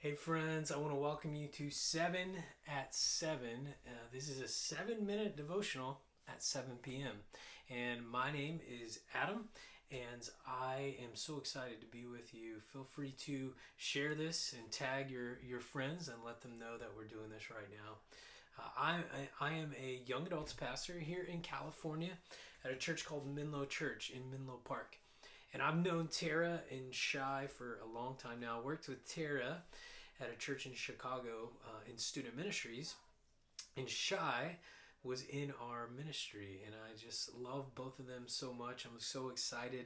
Hey friends, I want to welcome you to 7 at 7. This is a 7-minute devotional at 7 p.m. And my name is Adam, and I am so excited to be with you. Feel free to share this and tag your friends and let them know that we're doing this right now. I am a young adults pastor here in California at a church called Menlo Church in Menlo Park. And I've known Tara and Shai for a long time now. I worked with Tara at a church in Chicago in student ministries, and Shai was in our ministry, and I just love both of them so much. I'm so excited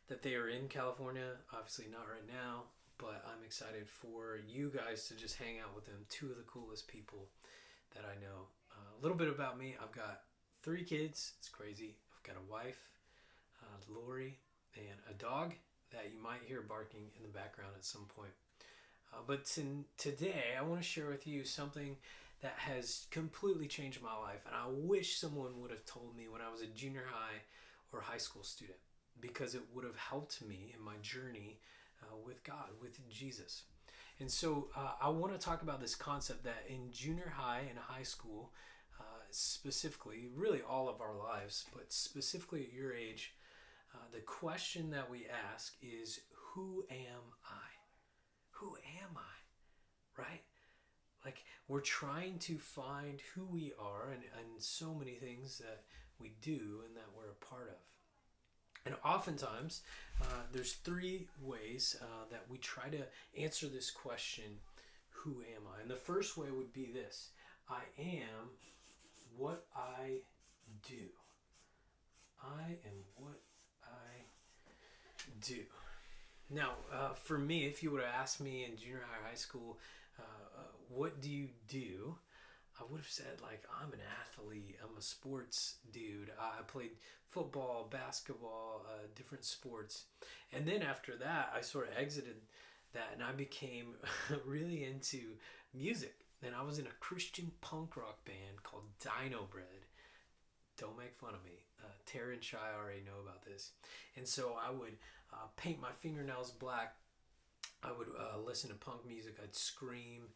that they are in California. Obviously not right now, but I'm excited for you guys to just hang out with them. Two of the coolest people that I know. A little bit about me: I've got 3 kids. It's crazy. I've got a wife, Lori, and a dog that you might hear barking in the background at some point. Today, I want to share with you something that has completely changed my life, and I wish someone would have told me when I was a junior high or high school student, because it would have helped me in my journey with God, with Jesus. And so I want to talk about this concept that in junior high and high school, specifically, really all of our lives, but specifically at your age, the question that we ask is, who am I? Who am I? Right? Like, we're trying to find who we are and so many things that we do and that we're a part of. And oftentimes, there's 3 ways that we try to answer this question, who am I? And the first way would be this: I am what I do. I am what I do. Now, for me, if you would have asked me in junior high, high school, what do you do? I would have said, like, I'm an athlete. I'm a sports dude. I played football, basketball, different sports. And then after that, I sort of exited that and I became really into music. And I was in a Christian punk rock band called Dino Bread. Don't make fun of me. Tara and Shai already know about this. And so I would paint my fingernails black. I would listen to punk music. I'd scream.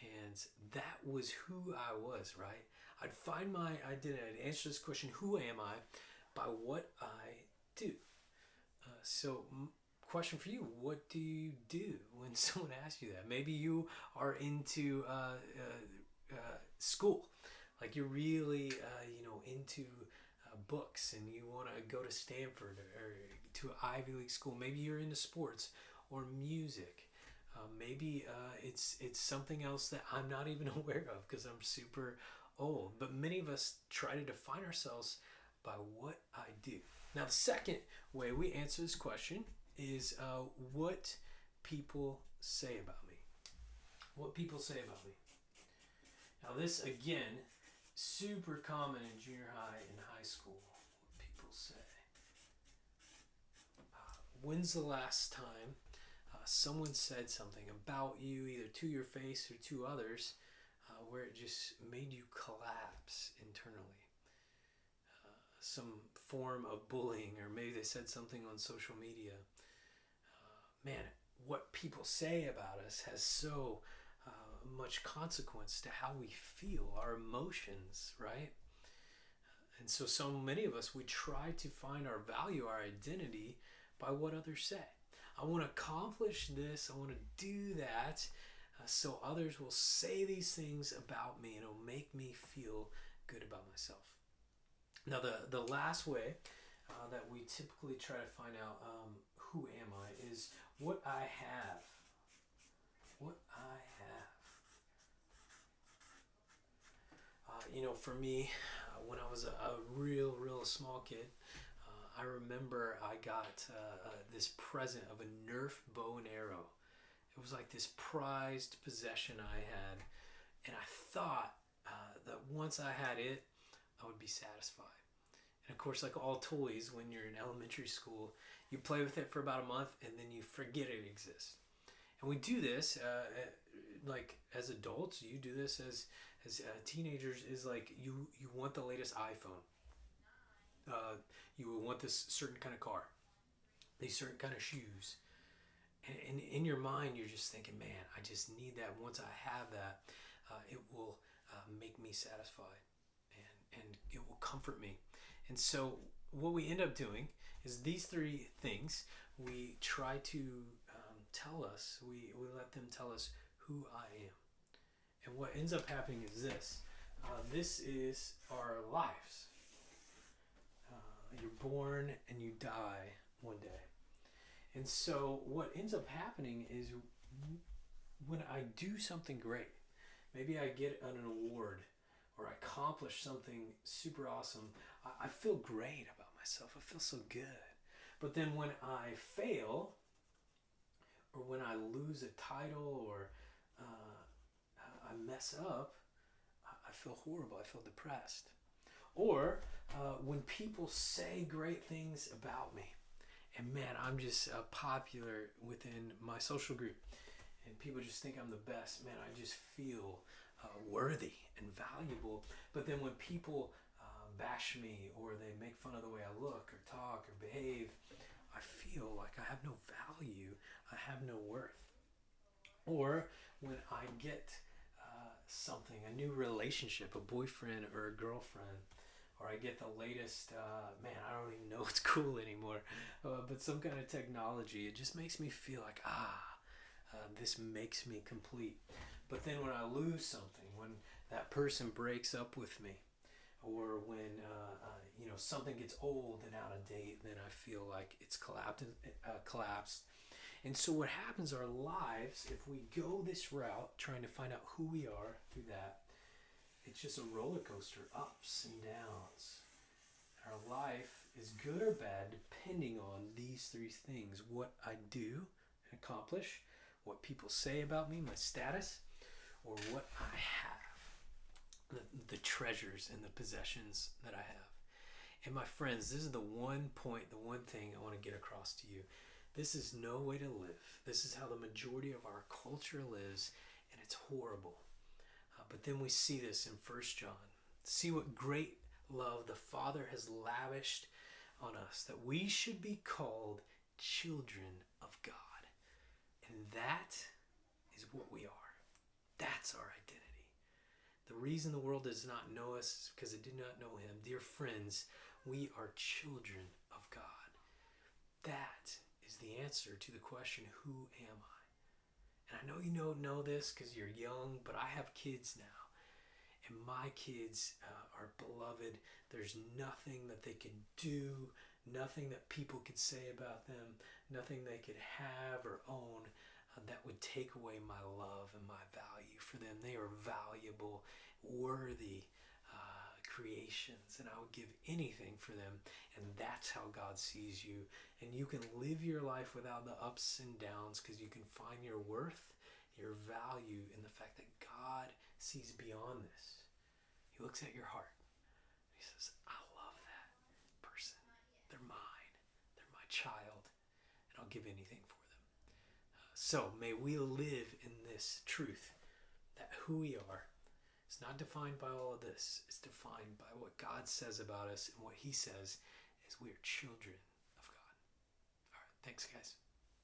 And that was who I was, right? I'd find my identity. I'd answer this question, who am I, by what I do. Question for you: what do you do when someone asks you that? Maybe you are into school, like you're really into books, and you want to go to Stanford or to Ivy League school. Maybe you're into sports or music. Maybe it's something else that I'm not even aware of because I'm super old. But many of us try to define ourselves by what I do. Now, the second way we answer this question is what people say about me. What people say about me. Now, this, again, super common in junior high and high school. What people say. When's the last time someone said something about you, either to your face or to others, where it just made you collapse internally? Some form of bullying, or maybe they said something on social media. Man, what people say about us has so much consequence to how we feel, our emotions, right? And so many of us, we try to find our value, our identity, by what others say. I want to accomplish this, I want to do that, so others will say these things about me and it'll make me feel good about myself. Now, the last way that we typically try to find out who am I is what I have. What I have. For me, when I was a real small kid, I remember I got this present of a Nerf bow and arrow. It was like this prized possession I had, and I thought that once I had it, I would be satisfied. And of course, like all toys, when you're in elementary school, you play with it for about a month and then you forget it exists. And we do this like as adults. You do this as teenagers. Is like you want the latest iPhone. You will want this certain kind of car, these certain kind of shoes, And in your mind, you're just thinking, man, I just need that. Once I have that, it will make me satisfied, and it will comfort me. And so what we end up doing is these three things we try to tell us, we let them tell us who I am. And what ends up happening is this. This is our lives. You're born and you die one day. And so what ends up happening is when I do something great, maybe I get an award or I accomplish something super awesome, I feel great about myself. I feel so good. But then when I fail, or when I lose a title, or I mess up, I feel horrible. I feel depressed. Or when people say great things about me, and man, I'm just popular within my social group, and people just think I'm the best. Man, I just feel worthy and valuable. But then when people bash me, or they make fun of the way I look or talk or behave, I feel like I have no value. I have no worth. Or when I get something, a new relationship, a boyfriend or a girlfriend, or I get the latest, man, I don't even know what's cool anymore, but some kind of technology, it just makes me feel like, this makes me complete. But then when I lose something, when that person breaks up with me, or when something gets old and out of date, then I feel like it's collapsed. And so what happens, our lives, if we go this route, trying to find out who we are through that, it's just a roller coaster, ups and downs. Our life is good or bad depending on these three things: what I do and accomplish, what people say about me, my status, or what I have, the treasures and the possessions that I have. And my friends, this is the one point, the one thing I want to get across to you. This is no way to live. This is how the majority of our culture lives, and it's horrible. But then we see this in 1 John. See what great love the Father has lavished on us, that we should be called children of God. And that is what we are. That's our identity. The reason the world does not know us is because it did not know him. Dear friends, we are children of God. That is the answer to the question, who am I? And I know you don't know this because you're young, but I have kids now. And my kids are beloved. There's nothing that they can do, nothing that people could say about them, nothing they could have or own that would take away my love and my value for them. They are valuable, worthy creations, and I would give anything for them. And that's how God sees you. And you can live your life without the ups and downs, because you can find your worth, your value in the fact that God sees beyond this. He looks at your heart. He says, I love that person. They're mine. They're my child. And I'll give anything for them. So may we live in this truth that who we are is not defined by all of this. It's defined by what God says about us, and what he says is we are children of God. All right. Thanks, guys.